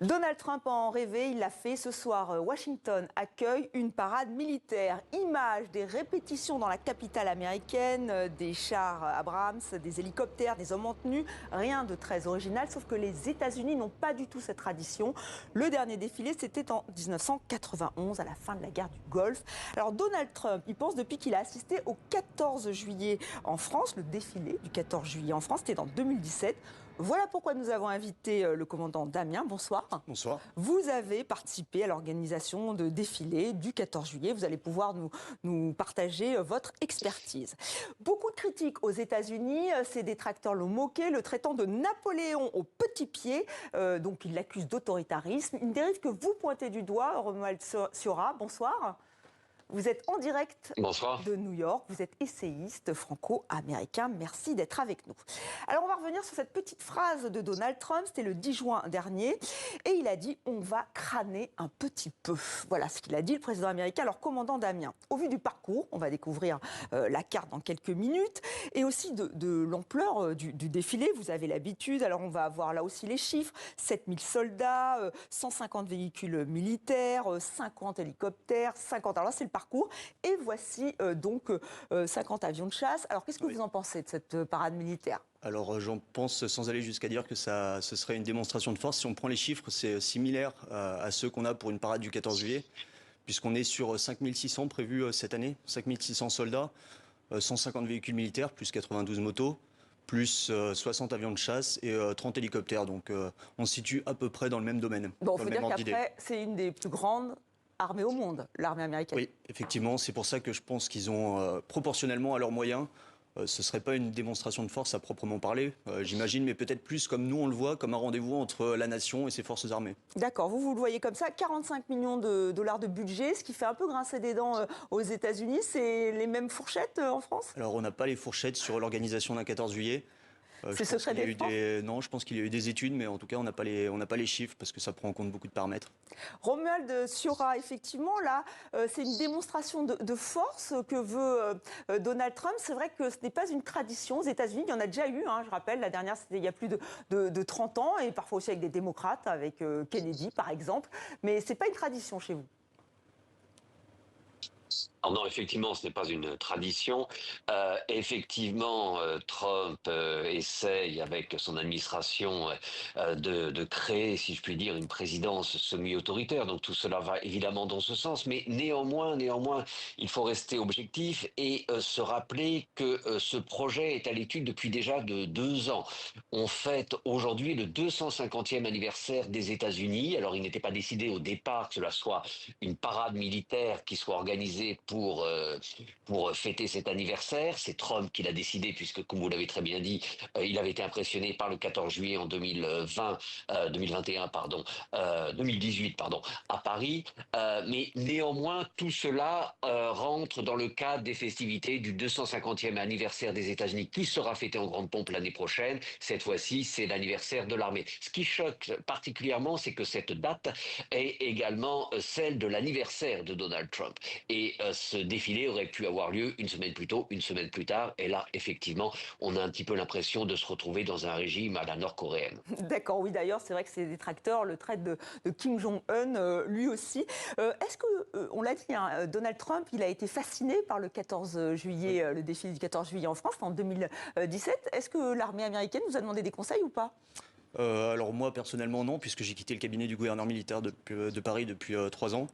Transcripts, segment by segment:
Donald Trump en rêvait, il l'a fait. Ce soir, Washington accueille une parade militaire. Images des répétitions dans la capitale américaine, des chars Abrams, des hélicoptères, des hommes en tenue. Rien de très original, sauf que les États-Unis n'ont pas du tout cette tradition. Le dernier défilé, c'était en 1991, à la fin de la guerre du Golfe. Alors Donald Trump, il pense depuis qu'il a assisté au 14 juillet en France, le défilé du 14 juillet en France, c'était en 2017. Voilà pourquoi nous avons invité le commandant Damien. Bonsoir. Bonsoir. Vous avez participé à l'organisation de défilés du 14 juillet. Vous allez pouvoir nous partager votre expertise. Beaucoup de critiques aux États-Unis. Ses détracteurs l'ont moqué, le traitant de Napoléon au petit pied. Donc il l'accuse d'autoritarisme. Une dérive que vous pointez du doigt, Romuald Siora. Bonsoir. Vous êtes en direct de New York, vous êtes essayiste franco-américain, merci d'être avec nous. Alors on va revenir sur cette petite phrase de Donald Trump, c'était le 10 juin dernier, et il a dit « on va crâner un petit peu ». Voilà ce qu'il a dit, le président américain. Alors commandant Damien, au vu du parcours, on va découvrir la carte dans quelques minutes, et aussi de l'ampleur du défilé, vous avez l'habitude, alors on va avoir là aussi les chiffres, 7000 soldats, 150 véhicules militaires, 50 hélicoptères, 50... Alors là c'est le parcours. Et voici donc 50 avions de chasse. Alors qu'est-ce que vous en pensez de cette parade militaire ? Alors j'en pense sans aller jusqu'à dire que ce serait une démonstration de force. Si on prend les chiffres, c'est similaire à ceux qu'on a pour une parade du 14 juillet, puisqu'on est sur 5600 prévus cette année, 5600 soldats, 150 véhicules militaires, plus 92 motos, plus 60 avions de chasse et 30 hélicoptères. Donc on se situe à peu près dans le même domaine. Bon, il faut dire qu'après, c'est une des plus grandes armée au monde, l'armée américaine. Oui, effectivement, c'est pour ça que je pense qu'ils ont, proportionnellement à leurs moyens, ce ne serait pas une démonstration de force à proprement parler, j'imagine, mais peut-être plus comme nous on le voit, comme un rendez-vous entre la nation et ses forces armées. D'accord, vous le voyez comme ça, 45 millions de dollars de budget, ce qui fait un peu grincer des dents aux États-Unis. C'est les mêmes fourchettes en France ? Alors on n'a pas les fourchettes sur l'organisation d'un 14 juillet. C'est secret défense ? Non, je pense qu'il y a eu des études, mais en tout cas, on n'a pas les chiffres parce que ça prend en compte beaucoup de paramètres. Romuald Siora, effectivement, là, c'est une démonstration de force que veut Donald Trump. C'est vrai que ce n'est pas une tradition aux États-Unis. Il y en a déjà eu, je rappelle, la dernière, c'était il y a plus de 30 ans, et parfois aussi avec des démocrates, avec Kennedy, par exemple. Mais ce n'est pas une tradition chez vous. Alors non, effectivement, ce n'est pas une tradition. Effectivement, Trump essaye, avec son administration, de créer, si je puis dire, une présidence semi-autoritaire. Donc tout cela va évidemment dans ce sens. Mais néanmoins, il faut rester objectif et se rappeler que ce projet est à l'étude depuis déjà de 2 ans. On fête aujourd'hui le 250e anniversaire des États-Unis. Alors il n'était pas décidé au départ que cela soit une parade militaire qui soit organisée pour fêter cet anniversaire. C'est Trump qui l'a décidé puisque, comme vous l'avez très bien dit, il avait été impressionné par le 14 juillet en 2018 à Paris. Mais néanmoins, tout cela rentre dans le cadre des festivités du 250e anniversaire des États-Unis qui sera fêté en grande pompe l'année prochaine. Cette fois-ci, c'est l'anniversaire de l'armée. Ce qui choque particulièrement, c'est que cette date est également celle de l'anniversaire de Donald Trump. Et ce défilé aurait pu avoir lieu une semaine plus tôt, une semaine plus tard. Et là, effectivement, on a un petit peu l'impression de se retrouver dans un régime à la nord-coréenne. D'accord, oui, d'ailleurs, c'est vrai que ses détracteurs le traitent de Kim Jong-un, lui aussi. Est-ce que, on l'a dit, Donald Trump, il a été fasciné par le 14 juillet, oui. Le défilé du 14 juillet en France, en 2017. Est-ce que l'armée américaine vous a demandé des conseils ou pas ? Alors moi, personnellement, non, puisque j'ai quitté le cabinet du gouverneur militaire de Paris depuis 3 ans.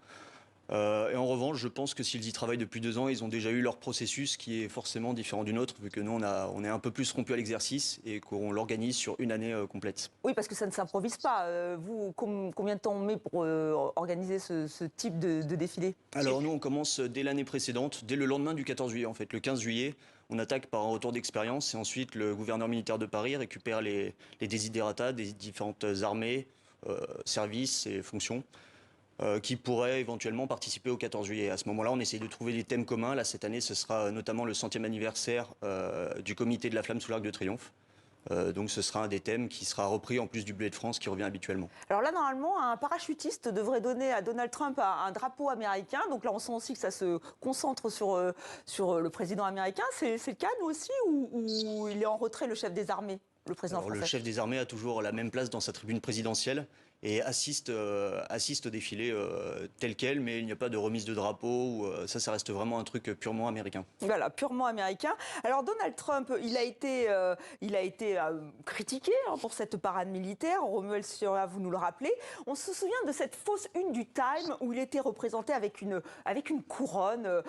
Et en revanche, je pense que s'ils y travaillent depuis 2 ans, ils ont déjà eu leur processus qui est forcément différent du nôtre, vu que nous, on est un peu plus rompu à l'exercice et qu'on l'organise sur une année complète. Oui, parce que ça ne s'improvise pas. Vous, combien de temps on met pour organiser ce type de défilé ? Alors nous, on commence dès l'année précédente, dès le lendemain du 14 juillet en fait. Le 15 juillet, on attaque par un retour d'expérience et ensuite le gouverneur militaire de Paris récupère les desiderata des différentes armées, services et fonctions. Qui pourraient éventuellement participer au 14 juillet. À ce moment-là, on essaie de trouver des thèmes communs. Là, cette année, ce sera notamment le 100e anniversaire du comité de la flamme sous l'Arc de Triomphe. Donc ce sera un des thèmes qui sera repris en plus du bleuet de France qui revient habituellement. Alors là, normalement, un parachutiste devrait donner à Donald Trump un drapeau américain. Donc là, on sent aussi que ça se concentre sur le président américain. C'est le cas, nous aussi, ou il est en retrait, le chef des armées ? Le président français. Le chef des armées a toujours la même place dans sa tribune présidentielle. et assiste au défilé tel quel, mais il n'y a pas de remise de drapeau. Ça reste vraiment un truc purement américain. Voilà, purement américain. Alors Donald Trump, il a été critiqué pour cette parade militaire. Romuald Sura, vous nous le rappelez. On se souvient de cette fausse une du Time où il était représenté avec une couronne,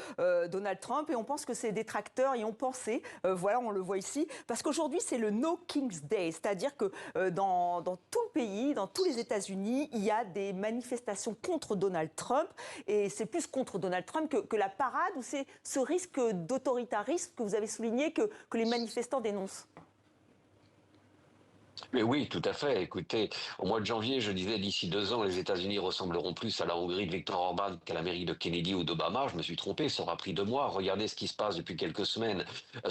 Donald Trump, et on pense que ses détracteurs y ont pensé. Voilà, on le voit ici, parce qu'aujourd'hui c'est le No King's Day, c'est-à-dire que dans tout le pays, dans tous les États-Unis, il y a des manifestations contre Donald Trump, et c'est plus contre Donald Trump que la parade, où c'est ce risque d'autoritarisme que vous avez souligné que les manifestants dénoncent. Mais oui, tout à fait. Écoutez, au mois de janvier, je disais d'ici 2 ans, les États-Unis ressembleront plus à la Hongrie de Viktor Orban qu'à l'Amérique de Kennedy ou d'Obama. Je me suis trompé, ça aura pris 2 mois. Regardez ce qui se passe depuis quelques semaines.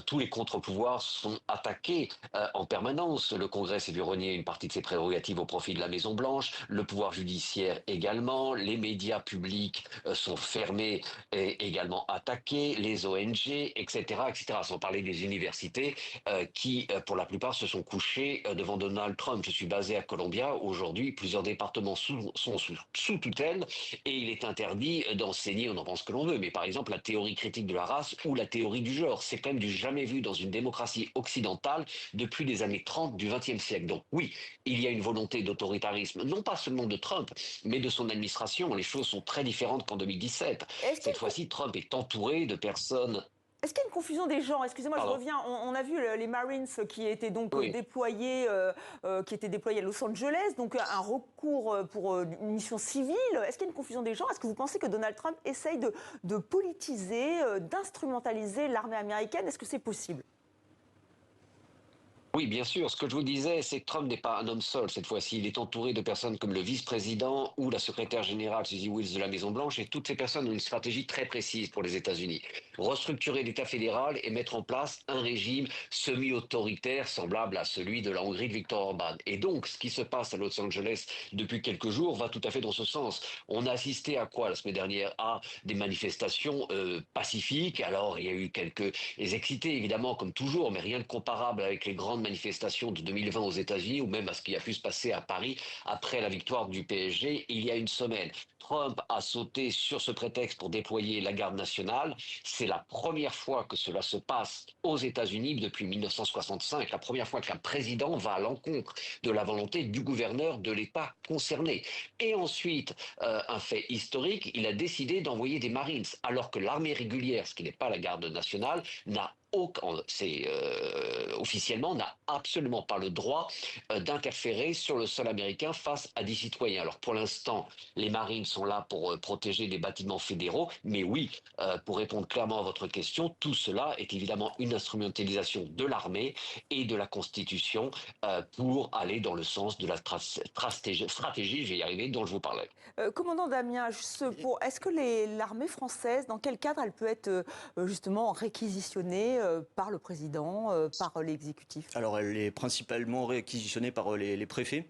Tous les contre-pouvoirs sont attaqués en permanence. Le Congrès s'est vu renier une partie de ses prérogatives au profit de la Maison-Blanche. Le pouvoir judiciaire également. Les médias publics sont fermés et également attaqués. Les ONG, etc., etc. Sans parler des universités qui, pour la plupart, se sont couchés devant Donald Trump. Je suis basé à Columbia. Aujourd'hui, plusieurs départements sont sous tutelle et il est interdit d'enseigner, on en pense que l'on veut, mais par exemple la théorie critique de la race ou la théorie du genre. C'est quand même du jamais vu dans une démocratie occidentale depuis les années 30 du XXe siècle. Donc oui, il y a une volonté d'autoritarisme, non pas seulement de Trump, mais de son administration. Les choses sont très différentes qu'en 2017. Cette fois-ci, Trump est entouré de personnes. Est-ce qu'il y a une confusion des genres? Excusez-moi, je Pardon. reviens. On a vu les Marines qui étaient donc Oui. déployés à Los Angeles, donc un recours pour une mission civile. Est-ce qu'il y a une confusion des genres? Est-ce que vous pensez que Donald Trump essaye de politiser, d'instrumentaliser l'armée américaine? Est-ce que c'est possible? Oui, bien sûr. Ce que je vous disais, c'est que Trump n'est pas un homme seul cette fois-ci. Il est entouré de personnes comme le vice-président ou la secrétaire générale Suzy Wiles de la Maison-Blanche, et toutes ces personnes ont une stratégie très précise pour les États-Unis. Restructurer l'État fédéral et mettre en place un régime semi-autoritaire semblable à celui de la Hongrie de Viktor Orban. Et donc, ce qui se passe à Los Angeles depuis quelques jours va tout à fait dans ce sens. On a assisté à quoi la semaine dernière? À des manifestations pacifiques. Alors, il y a eu quelques excités, évidemment, comme toujours, mais rien de comparable avec les grandes manifestations de 2020 aux États-Unis ou même à ce qui a pu se passer à Paris après la victoire du PSG il y a une semaine. Trump a sauté sur ce prétexte pour déployer la garde nationale. C'est la première fois que cela se passe aux États-Unis depuis 1965, la première fois qu'un président va à l'encontre de la volonté du gouverneur de l'État concerné. Et ensuite, un fait historique, il a décidé d'envoyer des Marines, alors que l'armée régulière, ce qui n'est pas la garde nationale, n'a officiellement n'a absolument pas le droit d'interférer sur le sol américain face à des citoyens. Alors pour l'instant, les Marines sont là pour protéger des bâtiments fédéraux, mais oui, pour répondre clairement à votre question, tout cela est évidemment une instrumentalisation de l'armée et de la Constitution pour aller dans le sens de la stratégie, je vais y arriver, dont je vous parlais. Commandant Damien, est-ce que l'armée française, dans quel cadre elle peut être justement réquisitionnée par le président, par l'exécutif? Alors elle est principalement réquisitionnée par les préfets,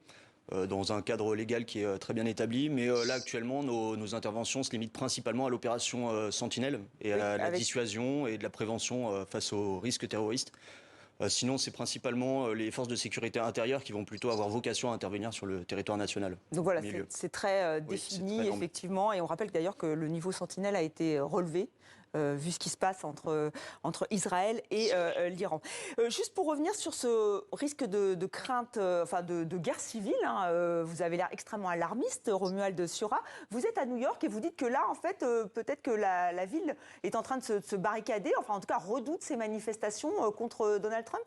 dans un cadre légal qui est très bien établi. Mais là, actuellement, nos interventions se limitent principalement à l'opération Sentinelle et à la dissuasion et de la prévention face aux risques terroristes. Sinon, c'est principalement les forces de sécurité intérieure qui vont plutôt avoir vocation à intervenir sur le territoire national. Donc voilà, c'est très défini, oui, effectivement. Et on rappelle d'ailleurs que le niveau Sentinelle a été relevé. Vu ce qui se passe entre Israël et l'Iran. Juste pour revenir sur ce risque de crainte, de guerre civile, hein, vous avez l'air extrêmement alarmiste, Romuald Sura. Vous êtes à New York et vous dites que là, en fait, peut-être que la ville est en train de se barricader, enfin en tout cas redoute ces manifestations contre Donald Trump?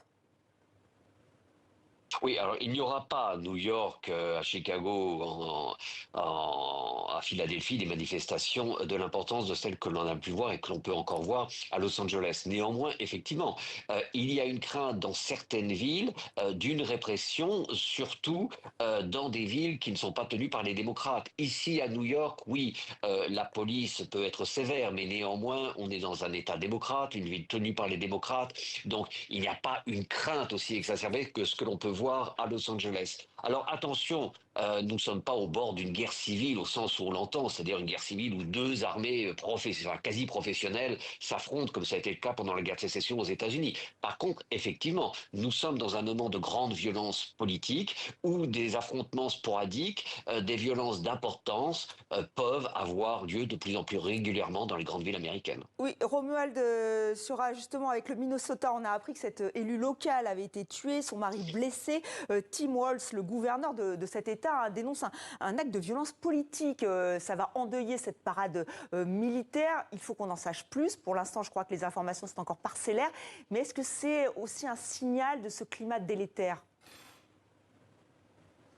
Oui, alors il n'y aura pas à New York, à Chicago, à Philadelphie des manifestations de l'importance de celles que l'on a pu voir et que l'on peut encore voir à Los Angeles. Néanmoins, effectivement, il y a une crainte dans certaines villes d'une répression, surtout dans des villes qui ne sont pas tenues par les démocrates. Ici à New York, oui, la police peut être sévère, mais néanmoins, on est dans un État démocrate, une ville tenue par les démocrates, donc il n'y a pas une crainte aussi exacerbée que ce que l'on peut voir à Los Angeles. Alors attention, nous ne sommes pas au bord d'une guerre civile au sens où on l'entend, c'est-à-dire une guerre civile où deux armées quasi professionnelles s'affrontent, comme ça a été le cas pendant la guerre de sécession aux États-Unis. Par contre, effectivement, nous sommes dans un moment de grande violence politique où des affrontements sporadiques, des violences d'importance peuvent avoir lieu de plus en plus régulièrement dans les grandes villes américaines. Oui, Romuald Siora, justement, avec le Minnesota, on a appris que cet élu local avait été tué, son mari blessé. Tim Walz, le gouverneur de cet État, hein, dénonce un acte de violence politique. Ça va endeuiller cette parade militaire. Il faut qu'on en sache plus. Pour l'instant, je crois que les informations sont encore parcellaires. Mais est-ce que c'est aussi un signal de ce climat délétère ?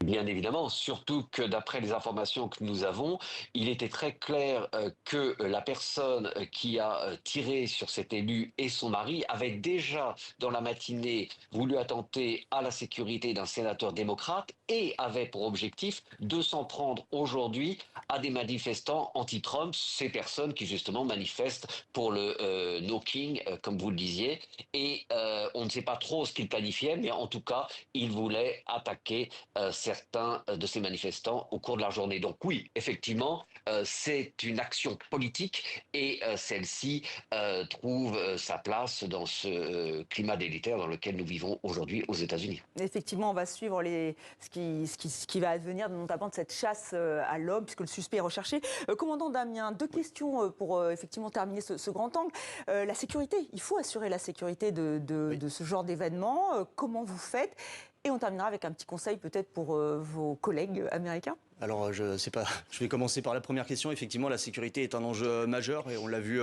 Bien évidemment, surtout que d'après les informations que nous avons, il était très clair que la personne qui a tiré sur cet élu et son mari avait déjà, dans la matinée, voulu attenter à la sécurité d'un sénateur démocrate et avait pour objectif de s'en prendre aujourd'hui à des manifestants anti-Trump, ces personnes qui justement manifestent pour le no king, comme vous le disiez. Et on ne sait pas trop ce qu'il planifiait, mais en tout cas, il voulait attaquer certains de ces manifestants au cours de la journée. Donc oui, effectivement, c'est une action politique et celle-ci trouve sa place dans ce climat délétère dans lequel nous vivons aujourd'hui aux États-Unis. Effectivement, on va suivre ce qui va advenir, notamment de cette chasse à l'homme, puisque le suspect est recherché. Commandant Damien, deux questions pour effectivement terminer ce grand angle. La sécurité, il faut assurer la sécurité de ce genre d'événement. Comment vous faites ? Et on terminera avec un petit conseil peut-être pour vos collègues américains. Alors, je sais pas, je vais commencer par la première question. Effectivement, la sécurité est un enjeu majeur et on l'a vu.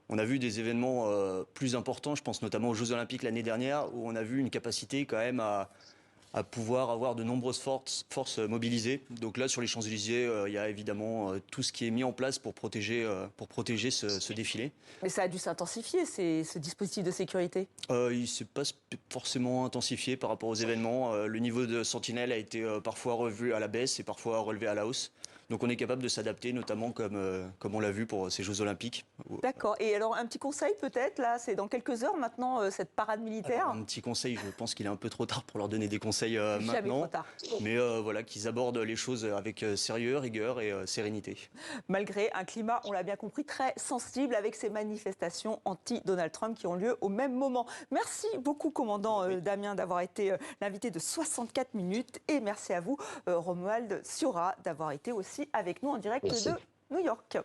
On a vu des événements plus importants, je pense notamment aux Jeux Olympiques l'année dernière, où on a vu une capacité quand même à pouvoir avoir de nombreuses forces mobilisées. Donc là, sur les Champs-Élysées, il y a évidemment tout ce qui est mis en place pour protéger ce défilé. Mais ça a dû s'intensifier, ce dispositif de sécurité. Il ne s'est pas forcément intensifié par rapport aux événements. Le niveau de sentinelle a été parfois revu à la baisse et parfois relevé à la hausse. Donc on est capable de s'adapter, notamment comme on l'a vu pour ces Jeux Olympiques. D'accord. Et alors un petit conseil peut-être, là, c'est dans quelques heures maintenant, cette parade militaire. Alors, un petit conseil, je pense qu'il est un peu trop tard pour leur donner des conseils Jamais maintenant. trop tard. Mais voilà, qu'ils abordent les choses avec sérieux, rigueur et sérénité. Malgré un climat, on l'a bien compris, très sensible avec ces manifestations anti-Donald Trump qui ont lieu au même moment. Merci beaucoup, commandant Damien, d'avoir été l'invité de 64 minutes. Et merci à vous, Romuald Siora, d'avoir été aussi avec nous en direct Merci. de New York.